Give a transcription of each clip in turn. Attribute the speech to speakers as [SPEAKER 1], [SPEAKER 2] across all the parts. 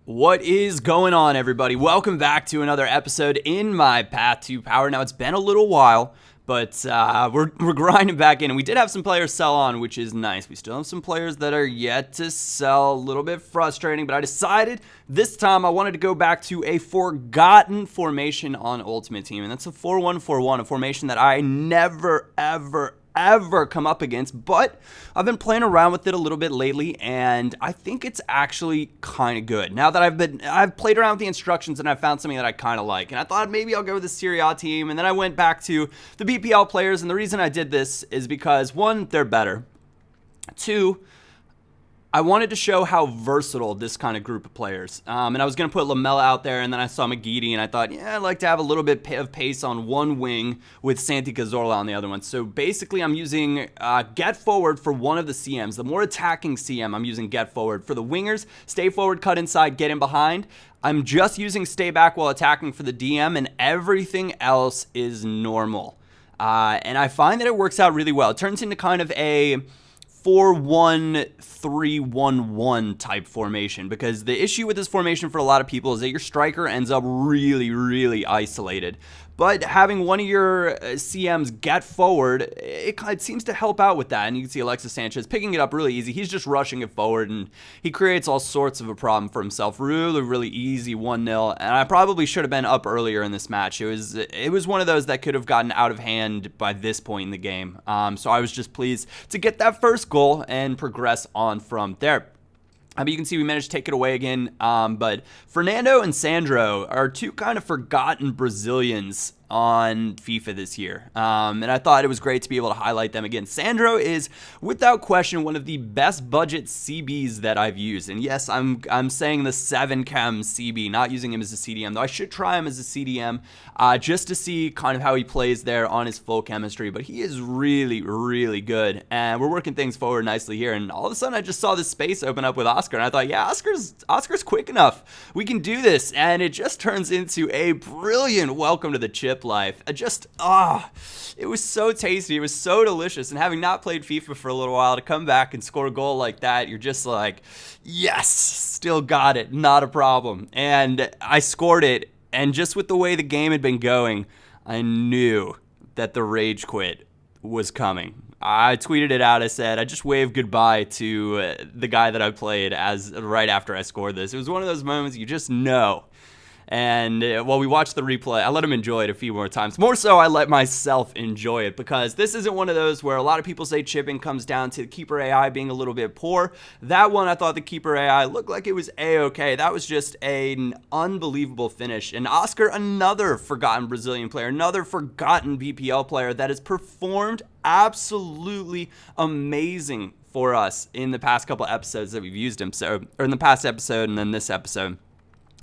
[SPEAKER 1] What is going on, everybody? Welcome back to another episode in my Path to Power. Now, it's been a little while, but we're grinding back in, and we did have some players sell on, which is nice. We still have some players that are yet to sell, a little bit frustrating, but I decided this time I wanted to go back to a forgotten formation on Ultimate Team, and that's a 4-1-4-1, a formation that I never, ever come up against, but I've been playing around with it a little bit lately, and I think it's actually kind of good. Now that I've played around with the instructions and I found something that I kind of like, and I thought maybe I'll go with the Serie A team, and then I went back to the BPL players, and the reason I did this is because, one, they're better. Two, I wanted to show how versatile this kind of group of players. And I was going to put Lamella out there, and then I saw McGeady, and I thought, yeah, I'd like to have a little bit of pace on one wing with Santi Cazorla on the other one. So basically, I'm using get forward for one of the CMs. The more attacking CM, I'm using get forward. For the wingers, stay forward, cut inside, get in behind. I'm just using stay back while attacking for the DM, and everything else is normal. And I find that it works out really well. It turns into kind of a 4-1-3-1-1 type formation, because the issue with this formation for a lot of people is that your striker ends up really isolated. But having one of your CMs get forward, it seems to help out with that. And you can see Alexis Sanchez picking it up really easy. He's just rushing it forward, and he creates all sorts of a problem for himself. Really easy 1-0. And I probably should have been up earlier in this match. It was one of those that could have gotten out of hand by this point in the game. So I was just pleased to get that first goal and progress on from there. You can see we managed to take it away again, but Fernando and Sandro are two kind of forgotten Brazilians on FIFA this year, and I thought it was great to be able to highlight them again. Sandro is, without question, one of the best budget CBs that I've used, and yes, I'm saying the 7-chem CB, not using him as a CDM, though I should try him as a CDM, just to see kind of how he plays there on his full chemistry, but he is really good, and we're working things forward nicely here, and all of a sudden I just saw this space open up with Oscar, and I thought, yeah, Oscar's quick enough, we can do this, and it just turns into a brilliant welcome to the chip life. It was so tasty, it was so delicious, and having not played FIFA for a little while, to come back and score a goal like that, you're just like, yes, still got it, not a problem. And I scored it, and just with the way the game had been going, I knew that the rage quit was coming. I tweeted it out. I said, I just waved goodbye to the guy that I played as right after I scored this. It was one of those moments you just know. And while we watched the replay, I let him enjoy it a few more times. More so, I let myself enjoy it, because this isn't one of those where a lot of people say chipping comes down to the keeper AI being a little bit poor. That one, I thought the keeper AI looked like it was A-okay. That was just an unbelievable finish. And Oscar, another forgotten Brazilian player, another forgotten BPL player that has performed absolutely amazing for us in the past couple episodes that we've used him. Or in the past episode and then this episode.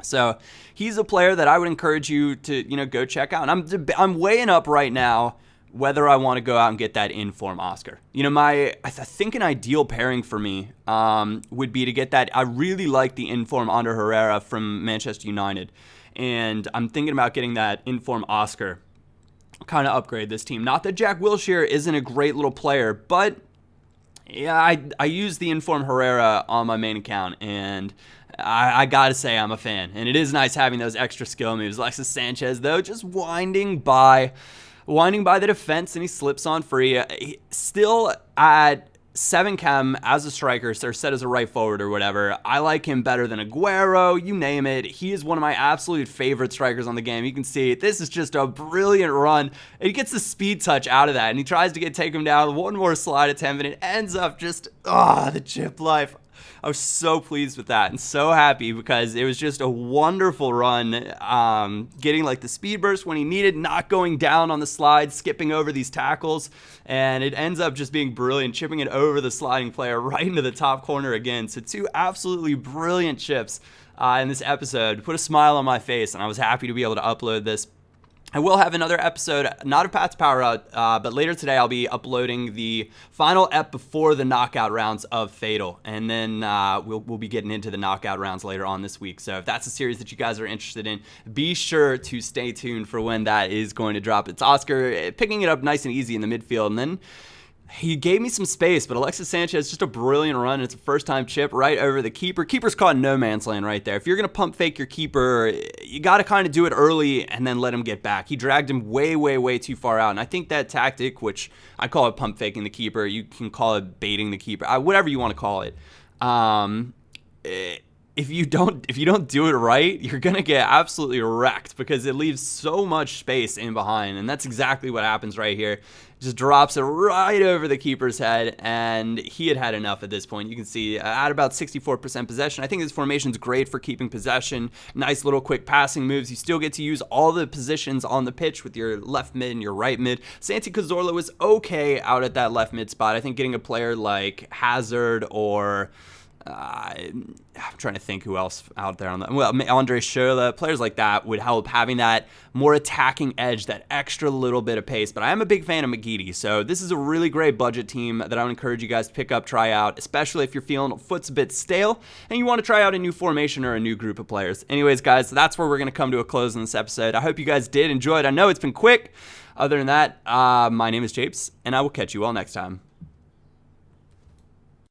[SPEAKER 1] So he's a player that I would encourage you to, go check out. And I'm weighing up right now whether I want to go out and get that in-form Oscar. I think an ideal pairing for me would be to get that. I really like the in-form Ander Herrera from Manchester United. And I'm thinking about getting that in-form Oscar, kind of upgrade this team. Not that Jack Wilshere isn't a great little player, but yeah, I use the in-form Herrera on my main account, and I gotta say I'm a fan, and it is nice having those extra skill moves. Alexis Sanchez, though, just winding by the defense, and he slips on free. Still at 7-chem as a striker, or set as a right forward or whatever. I like him better than Aguero, you name it. He is one of my absolute favorite strikers on the game. You can see this is just a brilliant run. And he gets the speed touch out of that, and he tries to take him down. One more slide attempt, and it ends up just, the chip life. I was so pleased with that and so happy, because it was just a wonderful run, getting like the speed burst when he needed, not going down on the slide, skipping over these tackles, and it ends up just being brilliant, chipping it over the sliding player right into the top corner again. So two absolutely brilliant chips in this episode. Put a smile on my face, and I was happy to be able to upload this. I will have another episode, not of Path to Power Out, but later today I'll be uploading the final ep before the knockout rounds of Fatal, and then we'll be getting into the knockout rounds later on this week. So if that's a series that you guys are interested in, be sure to stay tuned for when that is going to drop. It's Oscar picking it up nice and easy in the midfield, and then He gave me some space, but Alexis Sanchez, just a brilliant run. It's a first-time chip right over the keeper. Keeper's caught in no man's land right there. If you're going to pump fake your keeper, you got to kind of do it early and then let him get back. He dragged him way, way, way too far out. And I think that tactic, which I call it pump faking the keeper, you can call it baiting the keeper, whatever you want to call it. If you don't do it right, you're going to get absolutely wrecked because it leaves so much space in behind. And that's exactly what happens right here. Just drops it right over the keeper's head, and he had enough at this point. You can see at about 64% possession. I think this formation is great for keeping possession. Nice little quick passing moves. You still get to use all the positions on the pitch with your left mid and your right mid. Santi Cazorla was okay out at that left mid spot. I think getting a player like Hazard or I'm trying to think who else out there on that. Well, Andre Schürrle, players like that would help, having that more attacking edge, that extra little bit of pace. But I am a big fan of McGeady, so this is a really great budget team that I would encourage you guys to pick up, try out, especially if you're feeling foot's a bit stale and you want to try out a new formation or a new group of players. Anyways, guys, that's where we're going to come to a close in this episode. I hope you guys did enjoy it. I know it's been quick. Other than that, my name is Japes, and I will catch you all next time.